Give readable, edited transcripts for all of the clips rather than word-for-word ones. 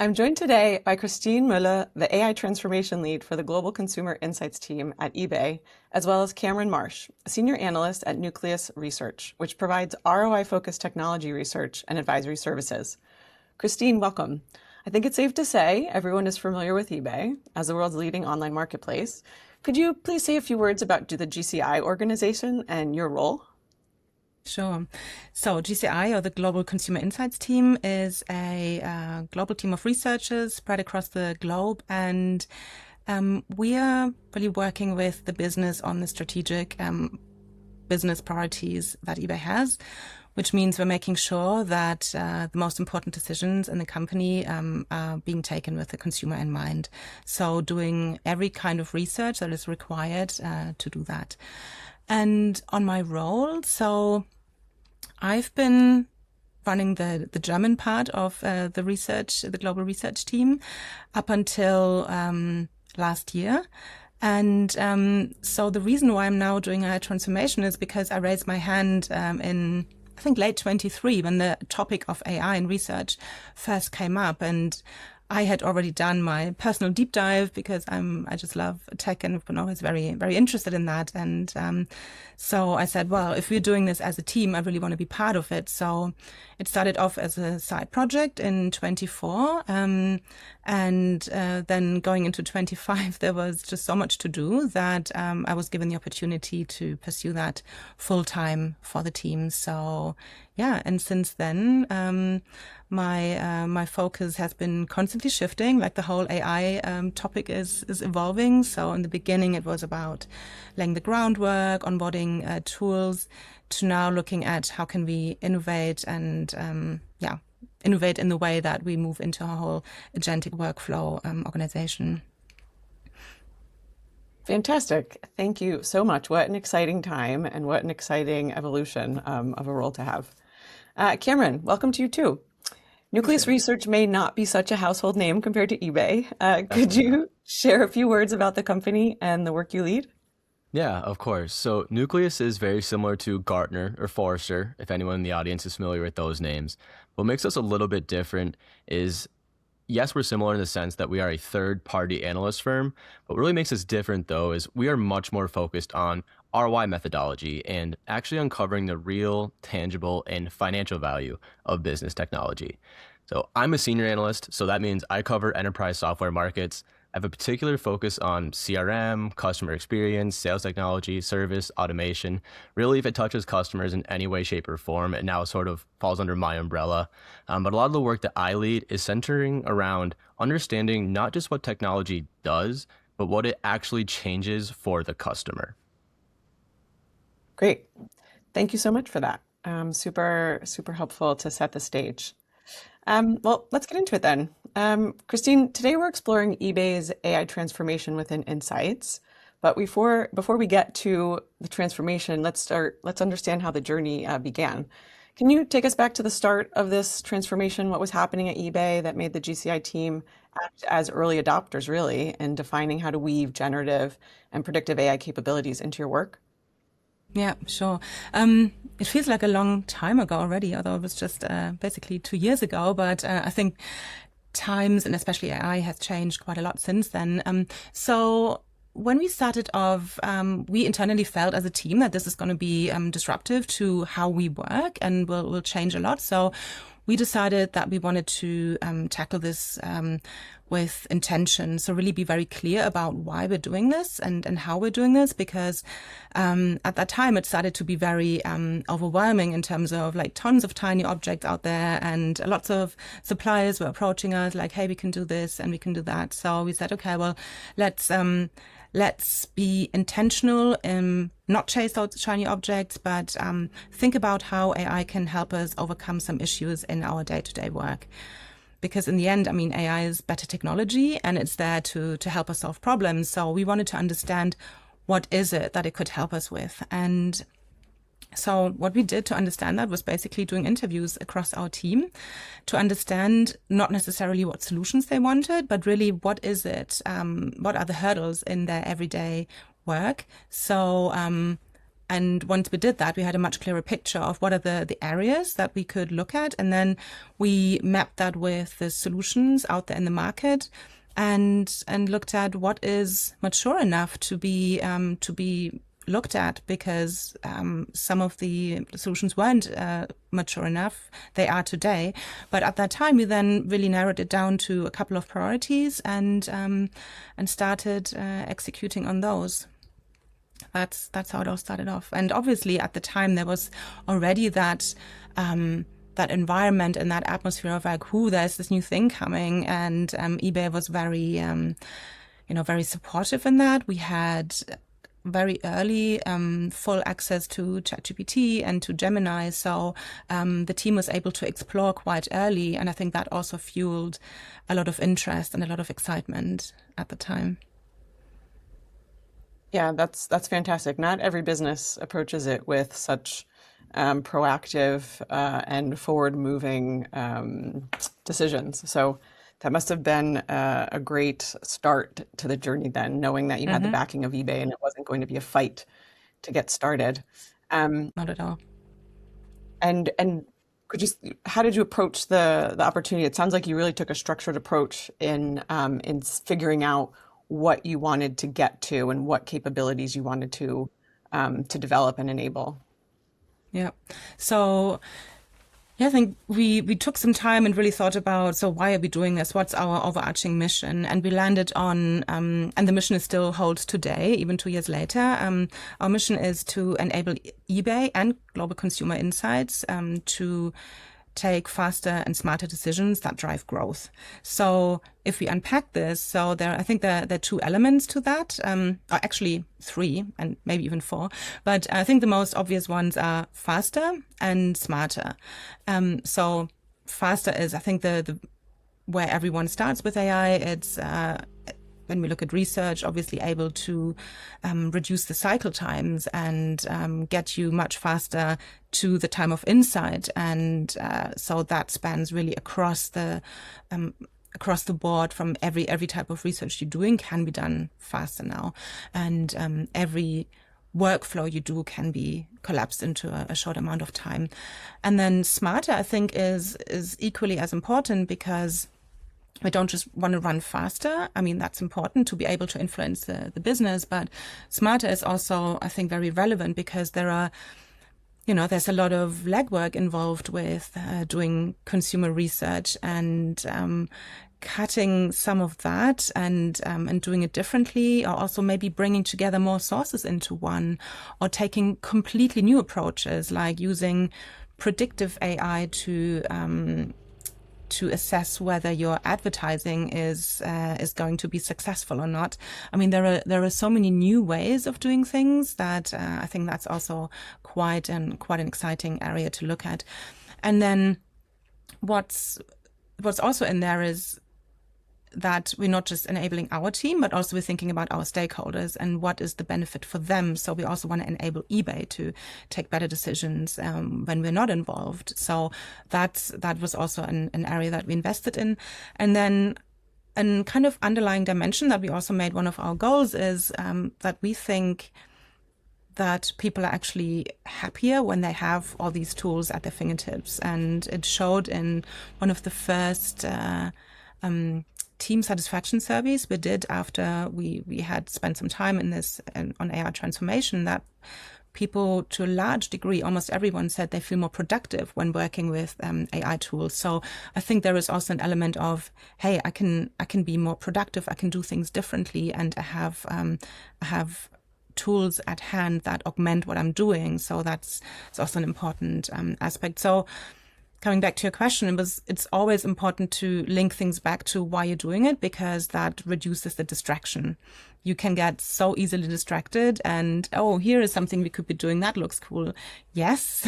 I'm joined today by Christine Moeller, the AI transformation lead for the Global Consumer Insights team at eBay, as well as Cameron Marsh, a senior analyst at Nucleus Research, which provides ROI-focused technology research and advisory services. Christine, welcome. I think it's safe to say everyone is familiar with eBay as the world's leading online marketplace. Could you please say a few words about the GCI organization and your role? Sure. So GCI, or the Global Consumer Insights team, is a global team of researchers spread across the globe, and we are really working with the business on the strategic business priorities that eBay has, which means we're making sure that the most important decisions in the company are being taken with the consumer in mind. So doing every kind of research that is required to do that. And on my role, so I've been running the German part of the global research team up until last year. And so the reason why I'm now doing a transformation is because I raised my hand in, I think, late 23 when the topic of AI and research first came up. And I had already done my personal deep dive because I just love tech and have been always very, very interested in that. And so I said, well, if we're doing this as a team, I really want to be part of it. So it started off as a side project in 24. And then going into 25, there was just so much to do that I was given the opportunity to pursue that full time for the team. So yeah, and since then, my focus has been constantly shifting. Like the whole AI topic is evolving. So in the beginning, it was about laying the groundwork, onboarding tools, to now looking at how can we innovate and innovate in the way that we move into a whole agentic workflow organization. Fantastic. Thank you so much. What an exciting time and what an exciting evolution of a role to have. Cameron, welcome to you too. Nucleus Research may not be such a household name compared to eBay. Could you share a few words about the company and the work you lead? Yeah, of course. So Nucleus is very similar to Gartner or Forrester, if anyone in the audience is familiar with those names. What makes us a little bit different is, yes, we're similar in the sense that we are a third-party analyst firm. What really makes us different, though, is we are much more focused on ROI methodology and actually uncovering the real, tangible, and financial value of business technology. So I'm a senior analyst, so that means I cover enterprise software markets. I have a particular focus on CRM, customer experience, sales technology, service, automation. Really, if it touches customers in any way, shape, or form, it now sort of falls under my umbrella. But a lot of the work that I lead is centering around understanding not just what technology does, but what it actually changes for the customer. Great. Thank you so much for that. Super, super helpful to set the stage. Well, let's get into it then. Christine, today we're exploring eBay's AI transformation within Insights. But before we get to the transformation, let's understand how the journey began. Can you take us back to the start of this transformation? What was happening at eBay that made the GCI team act as early adopters, really, in defining how to weave generative and predictive AI capabilities into your work? Yeah, sure. It feels like a long time ago already, although it was just basically 2 years ago. But I think times, and especially AI, has changed quite a lot since then. So when we started off, we internally felt as a team that this is going to be disruptive to how we work and will change a lot. So we decided that we wanted to tackle this with intention. So really be very clear about why we're doing this and how we're doing this, because at that time it started to be very overwhelming in terms of like tons of tiny objects out there, and lots of suppliers were approaching us like, hey, we can do this and we can do that. So we said, okay, well, let's be intentional, not chase those shiny objects, but think about how AI can help us overcome some issues in our day-to-day work. Because in the end, I mean, AI is better technology and it's there to help us solve problems. So we wanted to understand what is it that it could help us with. And so what we did to understand that was basically doing interviews across our team to understand not necessarily what solutions they wanted, but really what is it, what are the hurdles in their everyday work. So And once we did that, we had a much clearer picture of what are the areas that we could look at. And then we mapped that with the solutions out there in the market and looked at what is mature enough to be looked at, because some of the solutions weren't mature enough. They are today, but at that time we then really narrowed it down to a couple of priorities and started executing on those. That's how it all started off. And obviously at the time there was already that environment and that atmosphere of like, there's this new thing coming, and eBay was very very supportive in that. We had very early full access to ChatGPT and to Gemini, so the team was able to explore quite early, and I think that also fueled a lot of interest and a lot of excitement at the time. Yeah, that's fantastic. Not every business approaches it with such proactive and forward-moving decisions. So that must have been a great start to the journey then, knowing that you had the backing of eBay and it wasn't going to be a fight to get started. Not at all. And how did you approach the opportunity? It sounds like you really took a structured approach in figuring out what you wanted to get to and what capabilities you wanted to develop and enable. Yeah. So I think we took some time and really thought about, so why are we doing this? What's our overarching mission? And we landed on, and the mission is still holds today, even 2 years later. Our mission is to enable eBay and global consumer insights to take faster and smarter decisions that drive growth. So if we unpack this, so I think there are two elements to that, or actually three and maybe even four, but I think the most obvious ones are faster and smarter. So faster is, I think, the where everyone starts with AI. It's when we look at research, obviously able to reduce the cycle times and get you much faster to the time of insight. And so that spans really across the board, from every type of research you're doing can be done faster now. And every workflow you do can be collapsed into a short amount of time. And then smarter, I think, is equally as important, because we don't just want to run faster. I mean, that's important to be able to influence the business, but smarter is also, I think, very relevant, because there's a lot of legwork involved with doing consumer research, and cutting some of that and doing it differently, or also maybe bringing together more sources into one, or taking completely new approaches, like using predictive AI to assess whether your advertising is going to be successful or not. I mean, there are so many new ways of doing things that I think that's also quite an exciting area to look at. And then what's also in there is that we're not just enabling our team, but also we're thinking about our stakeholders and what is the benefit for them. So we also want to enable eBay to take better decisions when we're not involved. So that was also an area that we invested in. And then a kind of underlying dimension that we also made one of our goals is that we think that people are actually happier when they have all these tools at their fingertips. And it showed in one of the first team satisfaction surveys we did after we had spent some time in this on AI transformation, that people, to a large degree, almost everyone, said they feel more productive when working with AI tools. So I think there is also an element of, hey, I can be more productive, I can do things differently, and I have tools at hand that augment what I'm doing. So it's also an important aspect. So coming back to your question, it's always important to link things back to why you're doing it, because that reduces the distraction. You can get so easily distracted and, oh, here is something we could be doing. That looks cool. Yes.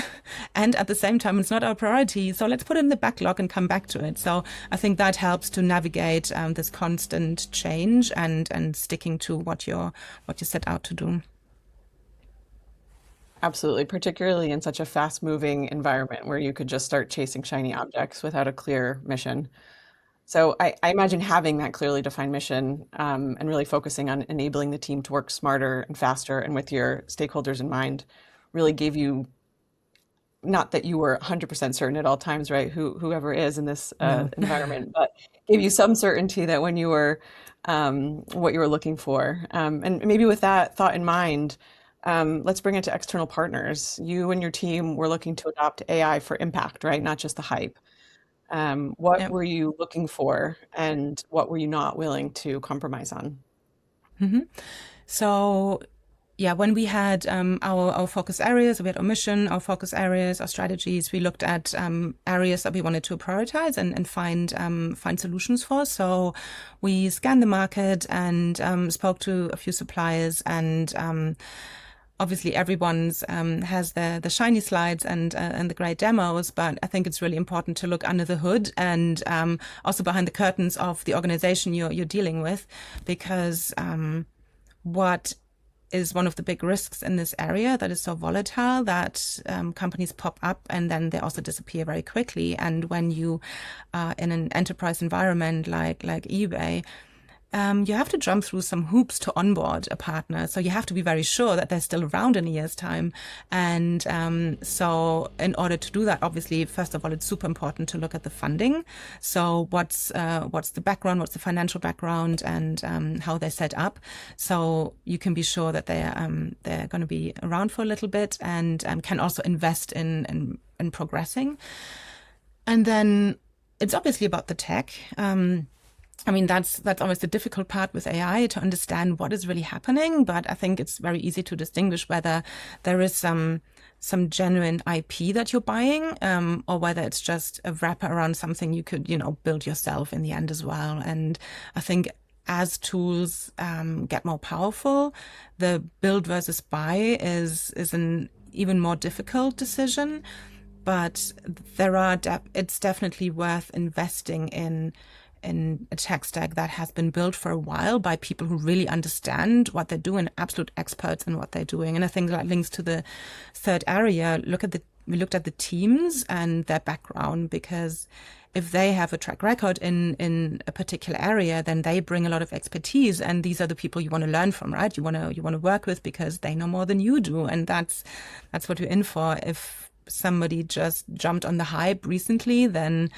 And at the same time, it's not our priority. So let's put it in the backlog and come back to it. So I think that helps to navigate this constant change and sticking to what you set out to do. Absolutely, particularly in such a fast-moving environment where you could just start chasing shiny objects without a clear mission. So I imagine having that clearly defined mission and really focusing on enabling the team to work smarter and faster and with your stakeholders in mind really gave you, not that you were 100% certain at all times, right? Whoever is in this No. environment, but gave you some certainty that when you were what you were looking for. And maybe with that thought in mind, let's bring it to external partners. You and your team were looking to adopt AI for impact, right? Not just the hype. What Yeah. were you looking for, and what were you not willing to compromise on? So yeah, when we had our focus areas, we had our mission, our focus areas, our strategies. We looked at areas that we wanted to prioritize and find solutions for. So we scanned the market and spoke to a few suppliers, and obviously everyone's has the shiny slides and the great demos, but I think it's really important to look under the hood and also behind the curtains of the organization you're dealing with, because what is one of the big risks in this area that is so volatile that companies pop up and then they also disappear very quickly. And when you are in an enterprise environment like eBay, you have to jump through some hoops to onboard a partner. So you have to be very sure that they're still around in a year's time. And so in order to do that, obviously, first of all, it's super important to look at the funding. So what's the background, what's the financial background, and how they're set up. So you can be sure that they're going to be around for a little bit and can also invest in progressing. And then it's obviously about the tech. I mean, that's always the difficult part with AI, to understand what is really happening. But I think it's very easy to distinguish whether there is some genuine IP that you're buying, or whether it's just a wrapper around something you could, build yourself in the end as well. And I think as tools get more powerful, the build versus buy is an even more difficult decision. But it's definitely worth investing in a tech stack that has been built for a while by people who really understand what they're doing, absolute experts in what they're doing. And I think that links to the third area. We looked at the teams and their background, because if they have a track record in a particular area, then they bring a lot of expertise, and these are the people you want to learn from, right? You want to work with because they know more than you do, and that's what you're in for. If somebody just jumped on the hype recently, then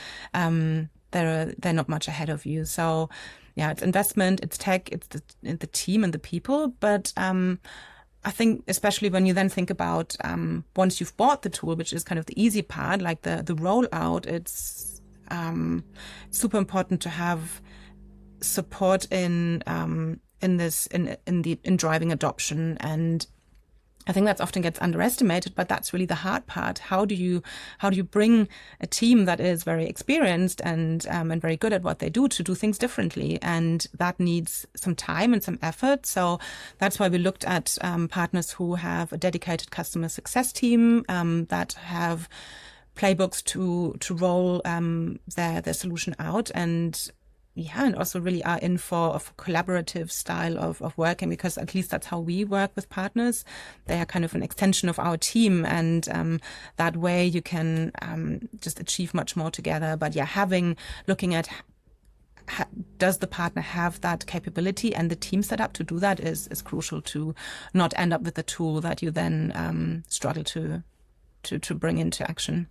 they're not much ahead of you. So yeah, it's investment, it's tech, it's the team and the people. But I think especially when you then think about once you've bought the tool, which is kind of the easy part, like the rollout, it's super important to have support in driving adoption. And I think that often gets underestimated, but that's really the hard part. How do you bring a team that is very experienced and very good at what they do to do things differently? And that needs some time and some effort. So that's why we looked at partners who have a dedicated customer success team that have playbooks to roll their solution out, and also really are in for a collaborative style of working, because at least that's how we work with partners. They are kind of an extension of our team, and that way you can just achieve much more together. But looking at does the partner have that capability and the team set up to do that is crucial to not end up with a tool that you then struggle to bring into action.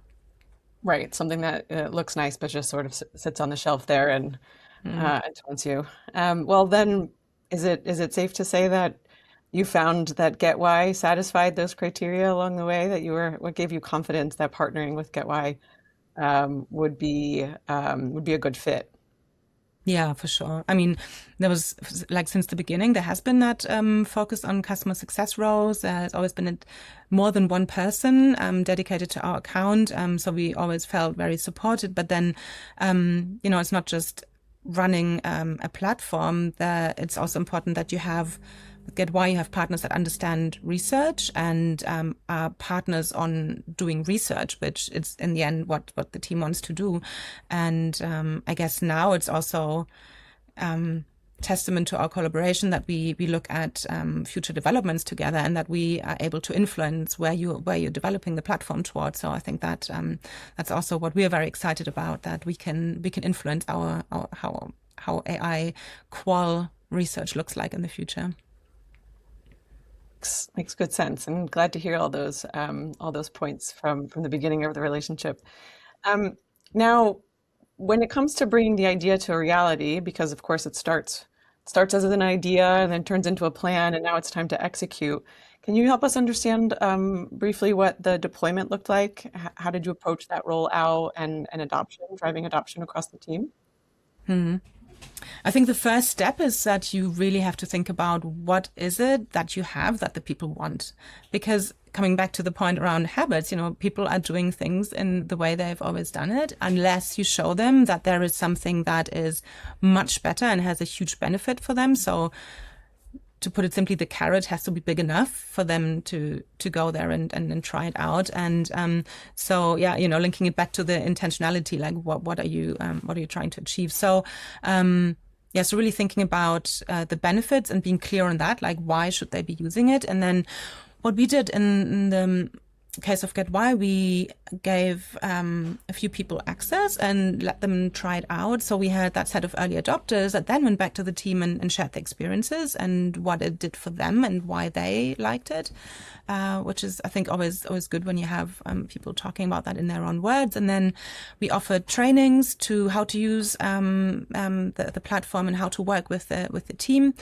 Right, something that looks nice but just sort of sits on the shelf there and taunts you. Well, then, is it safe to say that you found that GetWhy satisfied those criteria along the way? What gave you confidence that partnering with GetWhy would be a good fit? Yeah, for sure. I mean, there was, like, since the beginning, there has been that focus on customer success roles. There's always been more than one person dedicated to our account. So we always felt very supported. But then, it's not just running a platform. It's also important that you have, with GetWhy, you have partners that understand research and are partners on doing research, which is in the end what the team wants to do. And I guess now it's also testament to our collaboration that we look at future developments together, and that we are able to influence where you're developing the platform towards. So I think that that's also what we are very excited about, that we can influence our how AI qual research looks like in the future. makes good sense. And glad to hear all those points from the beginning of the relationship. Now, when it comes to bringing the idea to a reality, because of course it starts as an idea and then turns into a plan, and now it's time to execute. Can you help us understand briefly what the deployment looked like? How did you approach that rollout and adoption, driving adoption across the team? I think the first step is that you really have to think about what is it that you have that the people want. Because coming back to the point around habits, people are doing things in the way they've always done it, unless you show them that there is something that is much better and has a huge benefit for them. So to put it simply, the carrot has to be big enough for them to go there and try it out. And so yeah, linking it back to the intentionality, like what are you trying to achieve? So yeah, so really thinking about the benefits and being clear on that, like why should they be using it? And then what we did in the case of GetWhy, we gave a few people access and let them try it out. So we had that set of early adopters that then went back to the team and shared their experiences and what it did for them and why they liked it, which is, I think, always good when you have people talking about that in their own words. And then we offered trainings to how to use the platform and how to work with the team.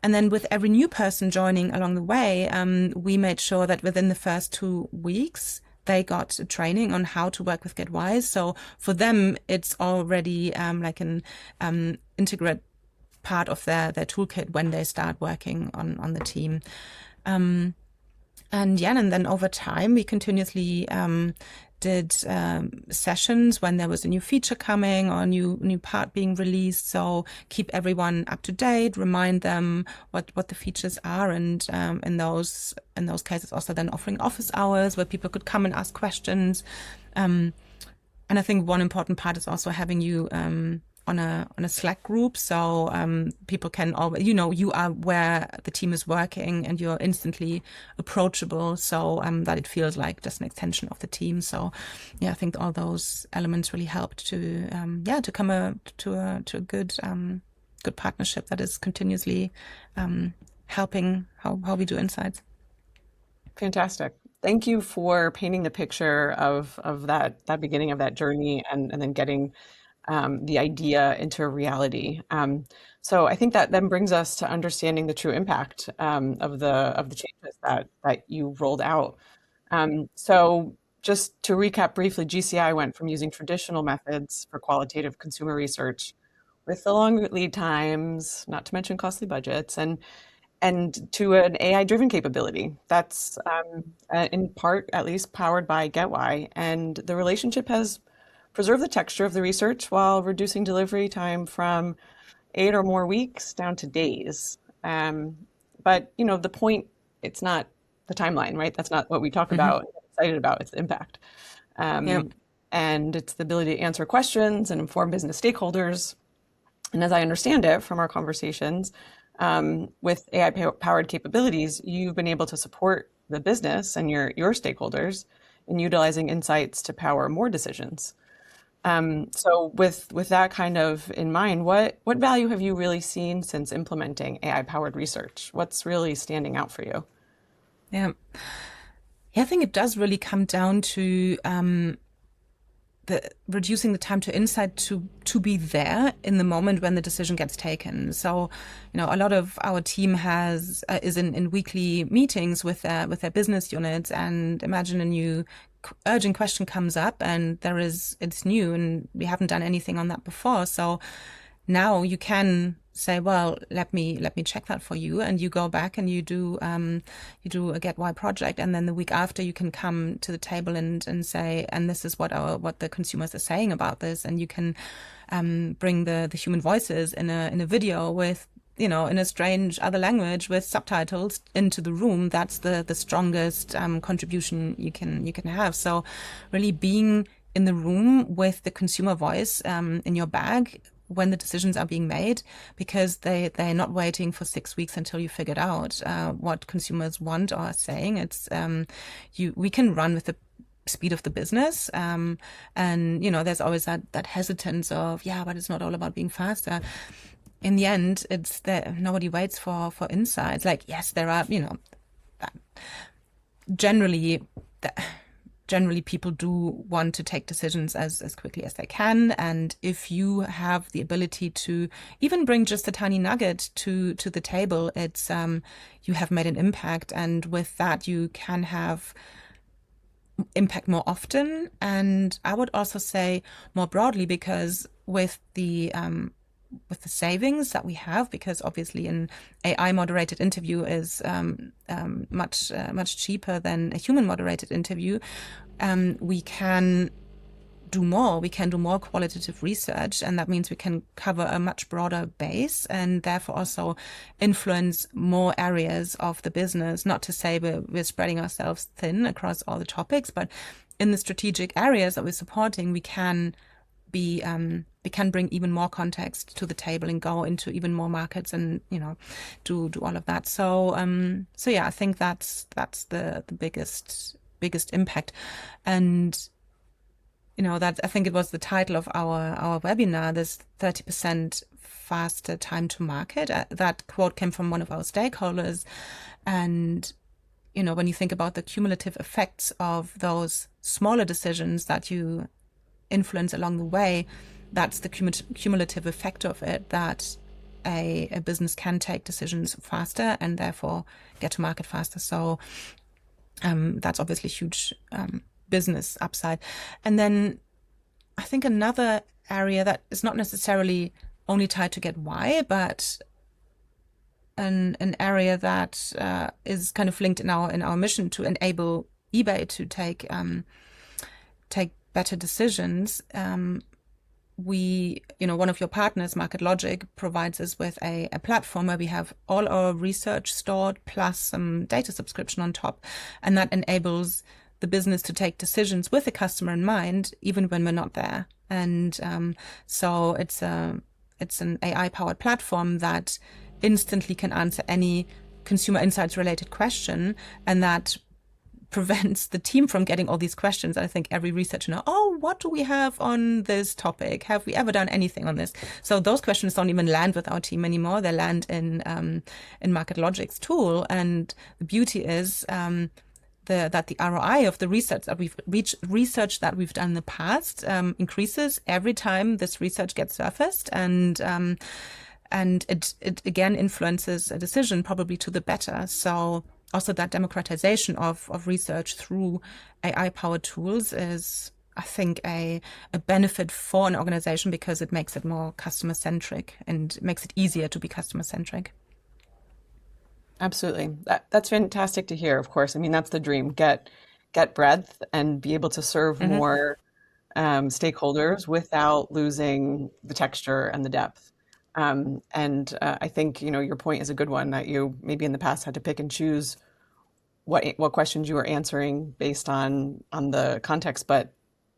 And then with every new person joining along the way, we made sure that within the first 2 weeks, they got training on how to work with GetWhy. So for them, it's already like an integrate part of their toolkit when they start working on the team. And then over time, we continuously did sessions when there was a new feature coming or a new part being released. So keep everyone up to date, remind them what the features are, and in those cases also then offering office hours where people could come and ask questions. And I think one important part is also having you on a Slack group, so people can always, you are where the team is working and you're instantly approachable, so that it feels like just an extension of the team. So yeah, I think all those elements really helped to come to a good partnership that is continuously helping how we do insights. Fantastic. Thank you for painting the picture of that beginning of that journey and then getting the idea into reality. So I think that then brings us to understanding the true impact of the changes that you rolled out. So just to recap briefly, GCI went from using traditional methods for qualitative consumer research with the long lead times, not to mention costly budgets, and to an AI-driven capability that's in part at least powered by GetWhy. And the relationship has preserved the texture of the research while reducing delivery time from 8 or more weeks down to days. But the point, it's not the timeline, right? That's not what we talk about, excited about, it's the impact. Yep. And it's the ability to answer questions and inform business stakeholders. And as I understand it from our conversations, with AI-powered capabilities, you've been able to support the business and your stakeholders in utilizing insights to power more decisions. So with that kind of in mind, what value have you really seen since implementing AI-powered research? What's really standing out for you? Yeah, I think it does really come down to reducing the time to insight to be there in the moment when the decision gets taken. So, a lot of our team is in weekly meetings with their business units, and imagine a new urgent question comes up and it's new and we haven't done anything on that before. So now you can say, well, let me check that for you, and you go back and you do a GetWhy project, and then the week after you can come to the table and say, and this is what the consumers are saying about this, and you can bring the human voices in a video with in a strange other language with subtitles into the room. That's the strongest contribution you can have. So really being in the room with the consumer voice in your bag when the decisions are being made, because they're not waiting for 6 weeks until you figured out what consumers want or are saying. It's we can run with the speed of the business, and there's always that hesitance of but it's not all about being faster. In the end, it's that nobody waits for insights. Like, yes, there are generally, generally people do want to take decisions as quickly as they can. And if you have the ability to even bring just a tiny nugget to the table, it's you have made an impact. And with that, you can have impact more often. And I would also say more broadly, because with the savings that we have, because obviously an AI moderated interview is much cheaper than a human moderated interview, we can do more. We can do more qualitative research, and that means we can cover a much broader base and therefore also influence more areas of the business. Not to say we're spreading ourselves thin across all the topics, but in the strategic areas that we're supporting, we can bring even more context to the table and go into even more markets and, do all of that. So yeah, I think that's the biggest impact. And that I think it was the title of our webinar, this 30% faster time to market. That quote came from one of our stakeholders. And, when you think about the cumulative effects of those smaller decisions that you influence along the way, that's the cumulative effect of it, that a business can take decisions faster and therefore get to market faster. So that's obviously huge business upside. And then I think another area that is not necessarily only tied to GetWhy, but an area that is kind of linked in our mission to enable eBay to take better decisions. One of your partners, Market Logic, provides us with a platform where we have all our research stored plus some data subscription on top, and that enables the business to take decisions with the customer in mind, even when we're not there. And so it's an AI-powered platform that instantly can answer any consumer insights related question, and that prevents the team from getting all these questions. I think every researcher knows, what do we have on this topic? Have we ever done anything on this? So those questions don't even land with our team anymore. They land in Market Logic's tool. And the beauty is that the ROI of the research that we've done in the past increases every time this research gets surfaced, and it again influences a decision probably to the better. So also that democratization of research through AI-powered tools is, I think, a benefit for an organization, because it makes it more customer-centric and makes it easier to be customer-centric. Absolutely. That's fantastic to hear, of course. I mean, that's the dream. Get breadth and be able to serve more stakeholders without losing the texture and the depth. And I think, your point is a good one, that you maybe in the past had to pick and choose what questions you were answering based on the context, but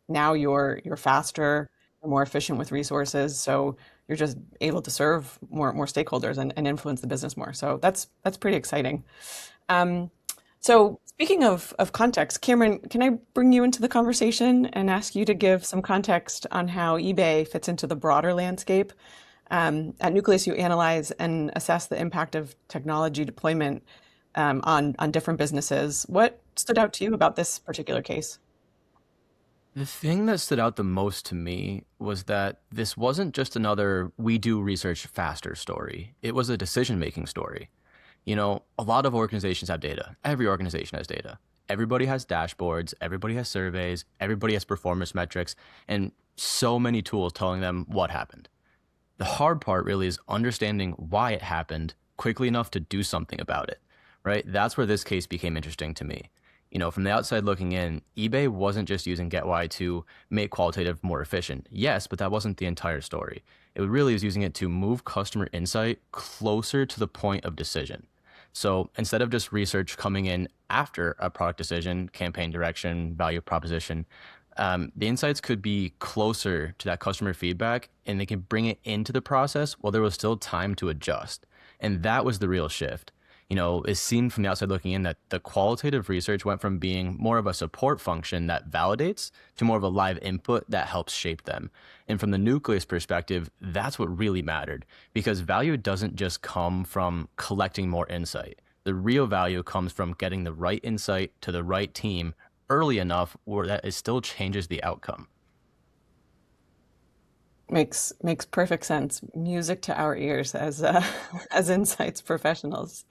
now you're faster, you're more efficient with resources, so you're just able to serve more stakeholders and influence the business more. So that's pretty exciting. So speaking of context, Cameron, can I bring you into the conversation and ask you to give some context on how eBay fits into the broader landscape? At Nucleus, you analyze and assess the impact of technology deployment on different businesses. What stood out to you about this particular case? The thing that stood out the most to me was that this wasn't just another we do research faster story. It was a decision-making story. A lot of organizations have data. Every organization has data. Everybody has dashboards, everybody has surveys, everybody has performance metrics, and so many tools telling them what happened. The hard part really is understanding why it happened quickly enough to do something about it, right? That's where this case became interesting to me. From the outside looking in, eBay wasn't just using GetWhy to make qualitative more efficient. Yes, but that wasn't the entire story. It really was using it to move customer insight closer to the point of decision. So instead of just research coming in after a product decision, campaign direction, value proposition, the insights could be closer to that customer feedback, and they can bring it into the process while there was still time to adjust. And that was the real shift. Is seen from the outside looking in that the qualitative research went from being more of a support function that validates to more of a live input that helps shape them. And from the Nucleus perspective, that's what really mattered, because value doesn't just come from collecting more insight. The real value comes from getting the right insight to the right team early enough where that it still changes the outcome. Makes perfect sense. Music to our ears as as insights professionals.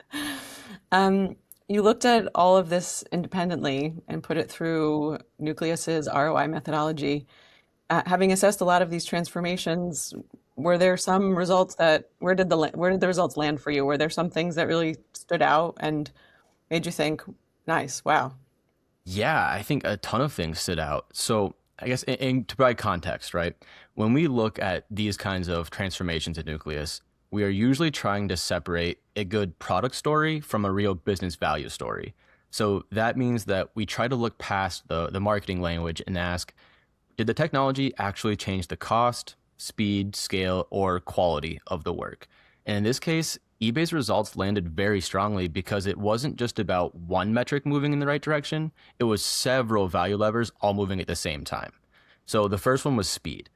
You looked at all of this independently and put it through Nucleus's ROI methodology. Having assessed a lot of these transformations, were there some results that where did the results land for you? Were there some things that really stood out and made you think, nice, wow. Yeah, I think a ton of things stood out. So I guess to provide context, right? When we look at these kinds of transformations at Nucleus, we are usually trying to separate a good product story from a real business value story. So that means that we try to look past the marketing language and ask, did the technology actually change the cost, speed, scale, or quality of the work? And in this case, eBay's results landed very strongly because it wasn't just about one metric moving in the right direction, it was several value levers all moving at the same time. So the first one was speed.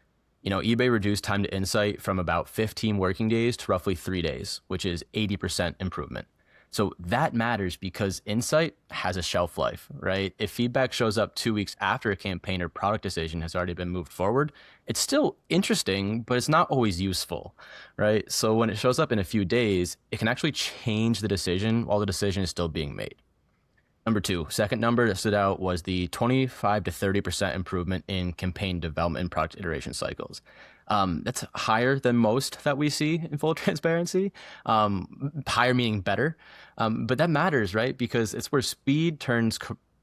eBay reduced time to insight from about 15 working days to roughly 3 days, which is 80% improvement. So that matters because insight has a shelf life, right? If feedback shows up 2 weeks after a campaign or product decision has already been moved forward, it's still interesting, but it's not always useful, right? So when it shows up in a few days, it can actually change the decision while the decision is still being made. Number two, second number that stood out was the 25 to 30% improvement in campaign development and product iteration cycles. That's higher than most that we see in full transparency. Higher meaning better. But that matters, right? Because it's where speed turns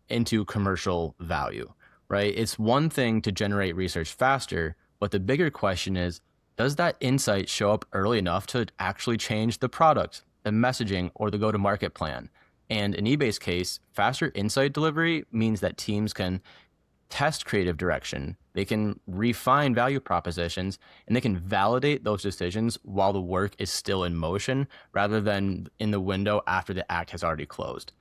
into commercial value, right? It's one thing to generate research faster, but the bigger question is, does that insight show up early enough to actually change the product, the messaging, or the go-to-market plan? And in eBay's case, faster insight delivery means that teams can test creative direction, they can refine value propositions, and they can validate those decisions while the work is still in motion rather than in the window after the act has already closed,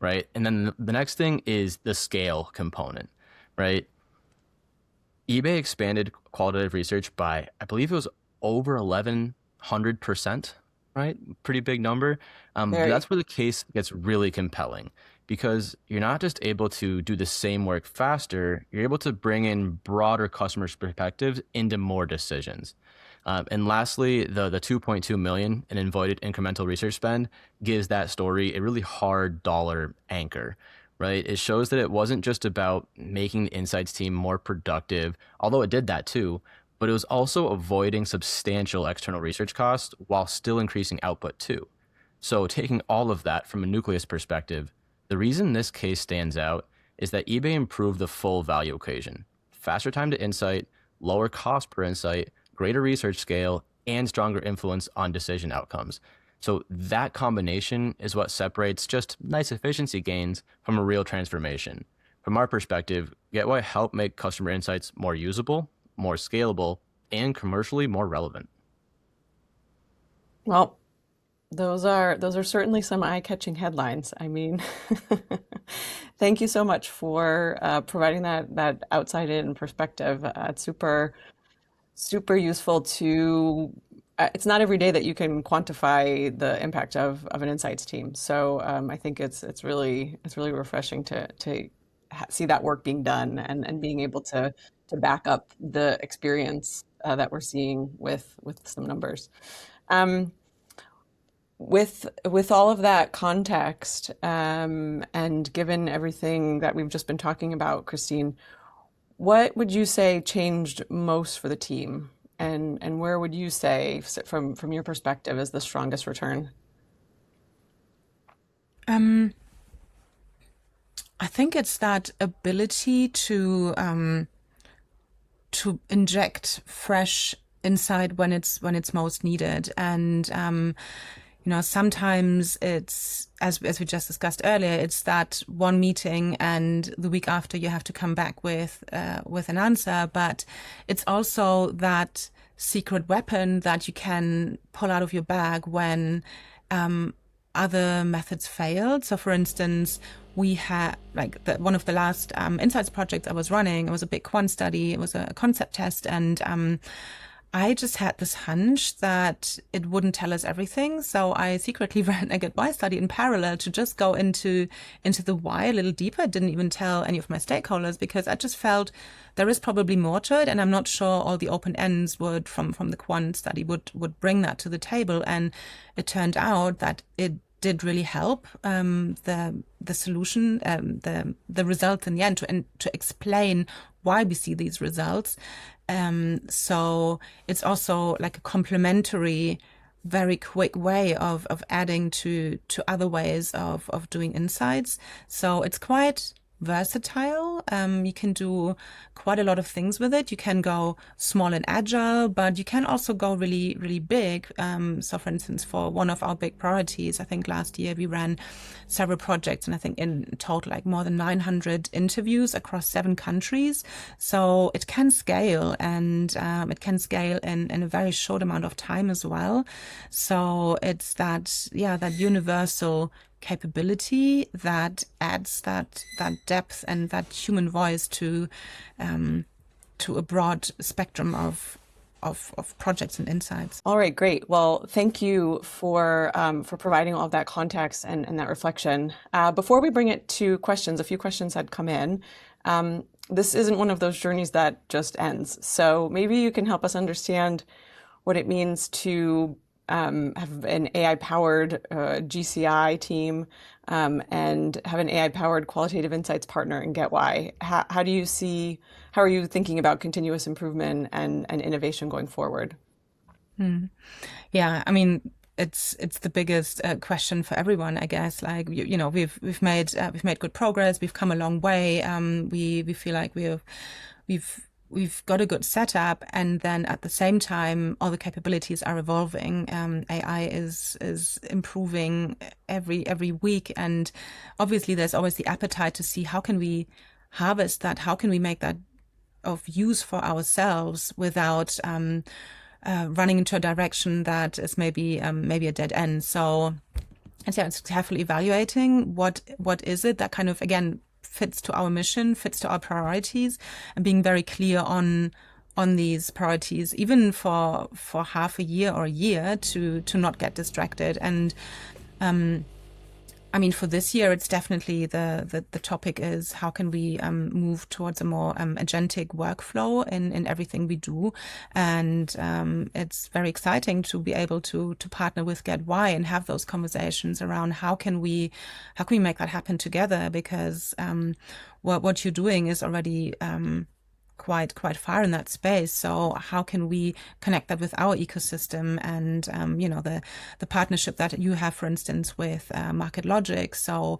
right? And then the next thing is the scale component, right? eBay expanded qualitative research by, I believe it was over 1,100%, right? Pretty big number. But Very. that's where the case gets really compelling because you're not just able to do the same work faster, you're able to bring in broader customers' perspectives into more decisions. And lastly, the 2.2 million in avoided incremental research spend gives that story a really hard dollar anchor, right? It shows that it wasn't just about making the insights team more productive, although it did that too, but it was also avoiding substantial external research costs while still increasing output too. So taking all of that from a Nucleus perspective, the reason this case stands out is that eBay improved the full value equation. Faster time to insight, lower cost per insight, greater research scale, and stronger influence on decision outcomes. So that combination is what separates just nice efficiency gains from a real transformation. From our perspective, GetWhy helped make customer insights more usable, more scalable, and commercially more relevant. Well, those are certainly some eye-catching headlines. I mean, thank you so much for providing that outside in perspective. It's super useful to. It's not every day that you can quantify the impact of an insights team. So I think it's really refreshing to see that work being done and being able to back up the experience that we're seeing with some numbers. Um, with all of that context, and given everything that we've just been talking about, Christine, what would you say changed most for the team? And where would you say, from your perspective, is the strongest return? Um, I think it's that ability to inject fresh insight when it's most needed. And sometimes it's as we just discussed earlier, it's that one meeting and the week after you have to come back with an answer. But it's also that secret weapon that you can pull out of your bag when other methods failed. So, for instance, we had one of the last insights projects I was running. It was a big quant study. It was a concept test, and I just had this hunch that it wouldn't tell us everything. So I secretly ran a GetWhy study in parallel to just go into the why a little deeper. I didn't even tell any of my stakeholders because I just felt there is probably more to it. And I'm not sure all the open ends would from the quant study would bring that to the table. And it turned out that it did really help the solution, the results in the end to explain why we see these results. So it's also like a complementary, very quick way of adding to other ways of doing insights. So it's quite versatile. You can do quite a lot of things with it. You can go small and agile, but you can also go really, really big. So for instance, for one of our big priorities, I think last year we ran several projects and I think in total like more than 900 interviews across 7 countries. So it can scale and it can scale in a very short amount of time as well. So it's that universal capability that adds that depth and that human voice to a broad spectrum of projects and insights. All right, great. Well, thank you for providing all of that context and that reflection. Before we bring it to questions, a few questions had come in. This isn't one of those journeys that just ends. So maybe you can help us understand what it means to have an AI-powered GCI team and have an AI-powered qualitative insights partner in GetWhy. How are you thinking about continuous improvement and innovation going forward? Yeah, I mean, it's the biggest question for everyone, I guess. Like we've made good progress. We've come a long way. We feel like we've got a good setup, and then at the same time, all the capabilities are evolving. AI is improving every week, and obviously, there's always the appetite to see how can we harvest that, how can we make that of use for ourselves without running into a direction that is maybe a dead end. So, and yeah, it's carefully evaluating what is it that kind of again fits to our mission, fits to our priorities, and being very clear on these priorities, even for half a year or a year, to not get distracted. And I mean, for this year, it's definitely the topic is how can we move towards a more agentic workflow in everything we do, and it's very exciting to be able to partner with GetWhy and have those conversations around how can we make that happen together, because what you're doing is already quite far in that space. So how can we connect that with our ecosystem and the partnership that you have, for instance, with Market Logic. So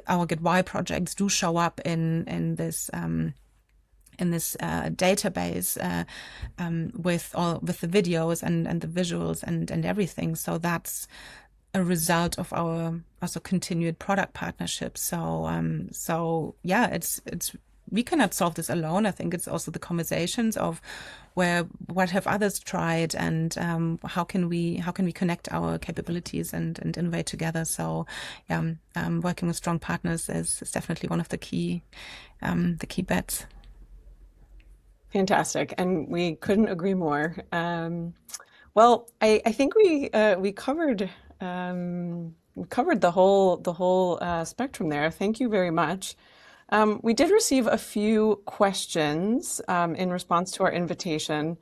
our GetWhy projects do show up in this database with the videos and the visuals and everything. So that's a result of our also continued product partnerships. So yeah, it's we cannot solve this alone. I think it's also the conversations of what have others tried, and how can we connect our capabilities and innovate together. So yeah, working with strong partners is definitely one of the key bets. Fantastic, and we couldn't agree more. Well, I think we covered the whole spectrum there. Thank you very much. We did receive a few questions in response to our invitation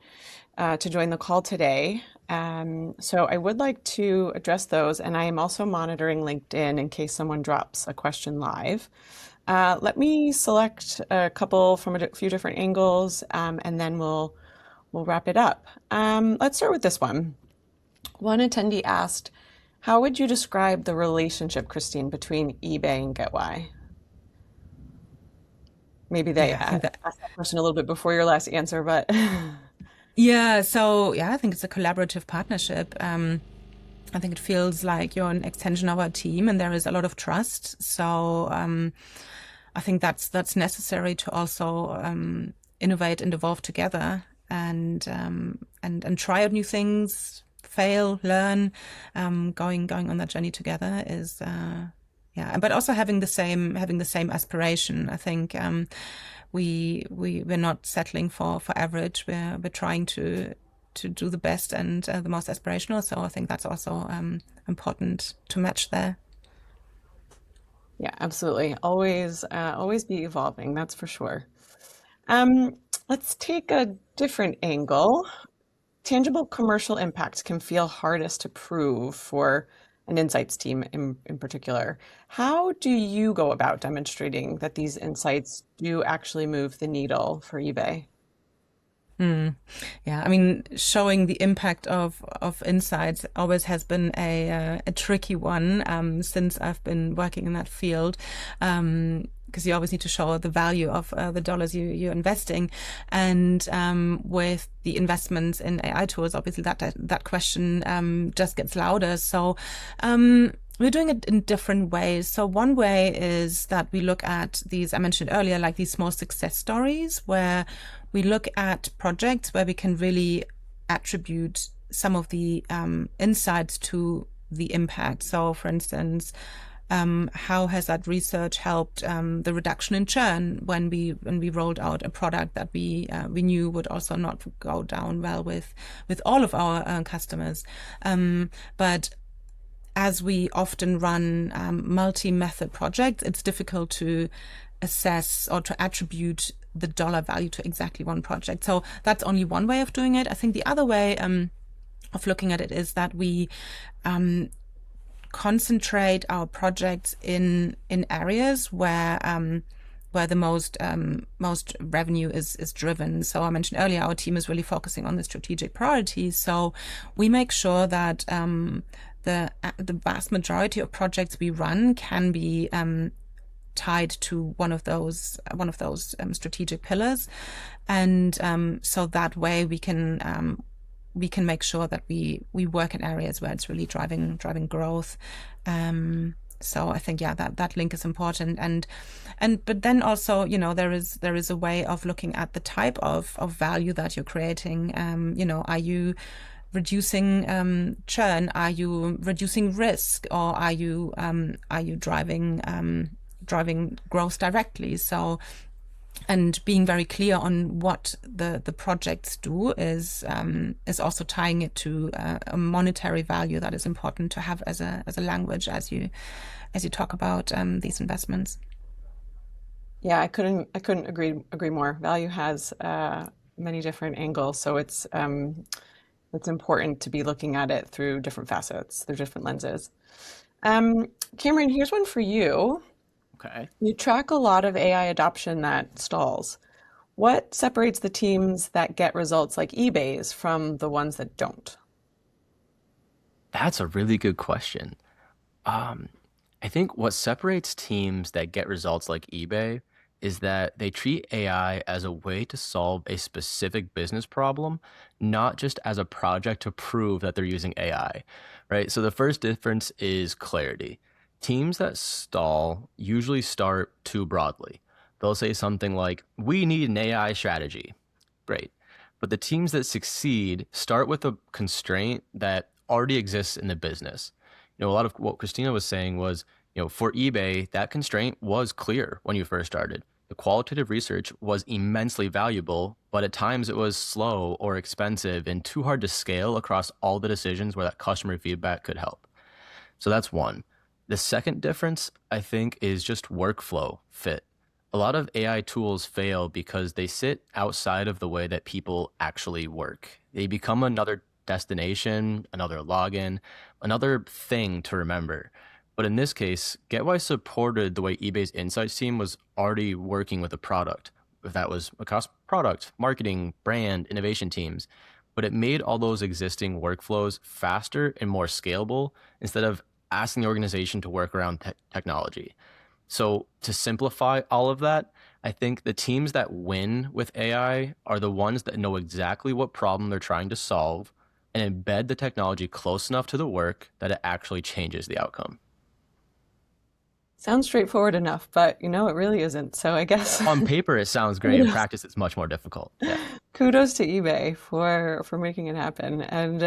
to join the call today. So I would like to address those, and I am also monitoring LinkedIn in case someone drops a question live. Let me select a couple from a few different angles, and then we'll wrap it up. Let's start with this one. One attendee asked, how would you describe the relationship, Christine, between eBay and GetWhy? Maybe they asked that question a little bit before your last answer, but yeah. So yeah, I think it's a collaborative partnership. I think it feels like you're an extension of our team, and there is a lot of trust. So I think that's necessary to also innovate and evolve together, and try out new things, fail, learn. Going on that journey together is. Yeah, but also having the same aspiration. I think we're not settling for average. We're trying to to do the best and the most aspirational. So I think that's also important to match there. Yeah, absolutely. Always be evolving, that's for sure. Um, let's take a different angle. Tangible commercial impact can feel hardest to prove for an insights team in particular. How do you go about demonstrating that these insights do actually move the needle for eBay? Yeah, I mean, showing the impact of insights always has been a tricky one since I've been working in that field. Because you always need to show the value of the dollars you're investing, and with the investments in AI tools, obviously that question just gets louder. So we're doing it in different ways. So one way is that we look at these, I mentioned earlier, like these small success stories where we look at projects where we can really attribute some of the insights to the impact. So for instance, how has that research helped the reduction in churn when we rolled out a product that we knew would also not go down well with all of our customers, but as we often run multi-method projects, it's difficult to assess or to attribute the dollar value to exactly one project. So that's only one way of doing it. I think the other way of looking at it is that we concentrate our projects in areas where the most revenue is driven. So I mentioned earlier, our team is really focusing on the strategic priorities. So we make sure that the vast majority of projects we run can be tied to one of those strategic pillars, and so that way we can make sure that we work in areas where it's really driving growth. So I think that link is important, and but then also there is a way of looking at the type of value that you're creating. Are you reducing churn? Are you reducing risk, or are you driving growth directly? So, and being very clear on what the projects do is also tying it to a monetary value that is important to have as a language as you talk about these investments. Yeah, I couldn't agree more. Value has many different angles, so it's important to be looking at it through different facets, through different lenses. Cameron, here's one for you. Okay. You track a lot of AI adoption that stalls. What separates the teams that get results like eBay's from the ones that don't? That's a really good question. Um, I think what separates teams that get results like eBay is that they treat AI as a way to solve a specific business problem, not just as a project to prove that they're using AI, right? So the first difference is clarity. Teams that stall usually start too broadly. They'll say something like, "We need an AI strategy." Great. But the teams that succeed start with a constraint that already exists in the business. A lot of what Christina was saying was, for eBay, that constraint was clear when you first started. The qualitative research was immensely valuable, but at times it was slow or expensive and too hard to scale across all the decisions where that customer feedback could help. So that's one. The second difference, I think, is just workflow fit. A lot of AI tools fail because they sit outside of the way that people actually work. They become another destination, another login, another thing to remember. But in this case, GetWhy supported the way eBay's insights team was already working with a product. If that was across product, marketing, brand, innovation teams. But it made all those existing workflows faster and more scalable instead of asking the organization to work around technology. So to simplify all of that, I think the teams that win with AI are the ones that know exactly what problem they're trying to solve and embed the technology close enough to the work that it actually changes the outcome. Sounds straightforward enough, but it really isn't. So I guess On paper, it sounds great. In practice, it's much more difficult. Yeah. kudos to eBay for making it happen, and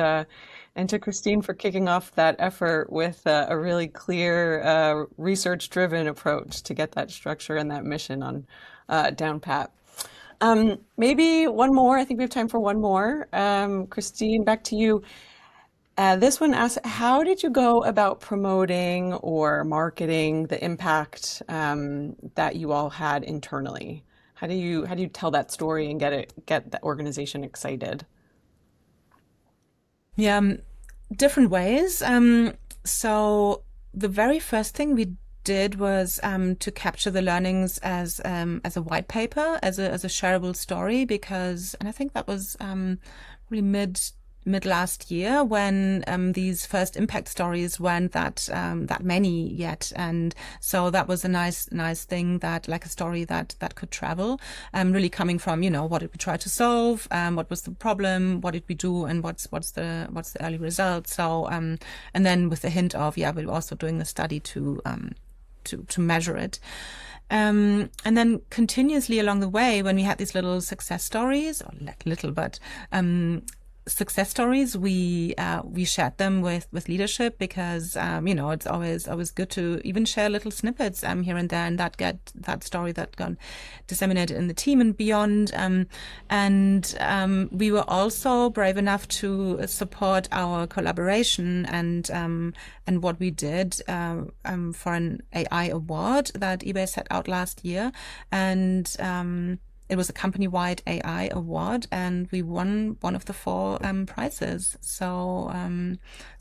to Christine for kicking off that effort with a really clear research-driven approach to get that structure and that mission on down pat. Maybe one more. I think we have time for one more. Christine, back to you. This one asks, how did you go about promoting or marketing the impact that you all had internally? How do you tell that story and get the organization excited? Yeah, different ways. So the very first thing we did was to capture the learnings as a white paper, as a shareable story, because, and I think that was really mid last year when these first impact stories weren't that many yet, and so that was a nice thing, that like a story that could travel, really coming from, what did we try to solve, what was the problem, what did we do, and what's the early result. So and then with the hint of, we're also doing the study to measure it. And then continuously along the way, when we had these little success stories, or little, but success stories, we shared them with leadership, because it's always good to even share little snippets here and there, and that story that got disseminated in the team and beyond. And we were also brave enough to support our collaboration and what we did for an AI award that eBay set out last year, and it was a company-wide AI award, and we won one of the four prizes. So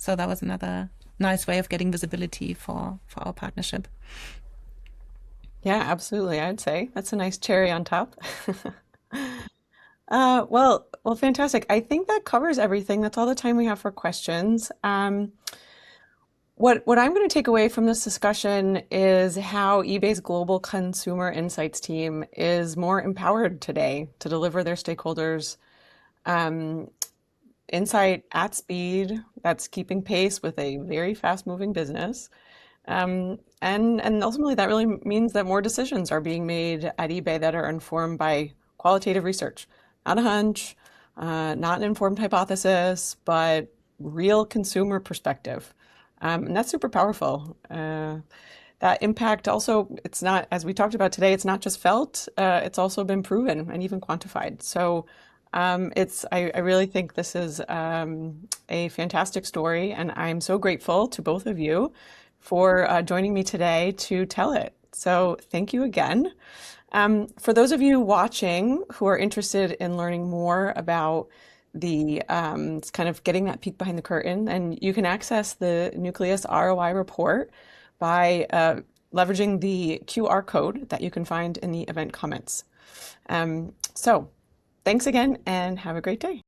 that was another nice way of getting visibility for our partnership. Yeah, absolutely. I'd say that's a nice cherry on top. Well, fantastic. I think that covers everything. That's all the time we have for questions. What I'm going to take away from this discussion is how eBay's global consumer insights team is more empowered today to deliver their stakeholders um, insight at speed that's keeping pace with a very fast-moving business. And ultimately, that really means that more decisions are being made at eBay that are informed by qualitative research, not a hunch, not an informed hypothesis, but real consumer perspective. And that's super powerful. That impact also, it's not, as we talked about today, it's not just felt, it's also been proven and even quantified. So I really think this is a fantastic story, and I'm so grateful to both of you for joining me today to tell it. So thank you again. For those of you watching who are interested in learning more about the it's kind of getting that peek behind the curtain, and you can access the Nucleus ROI report by leveraging the QR code that you can find in the event comments. So thanks again, and have a great day.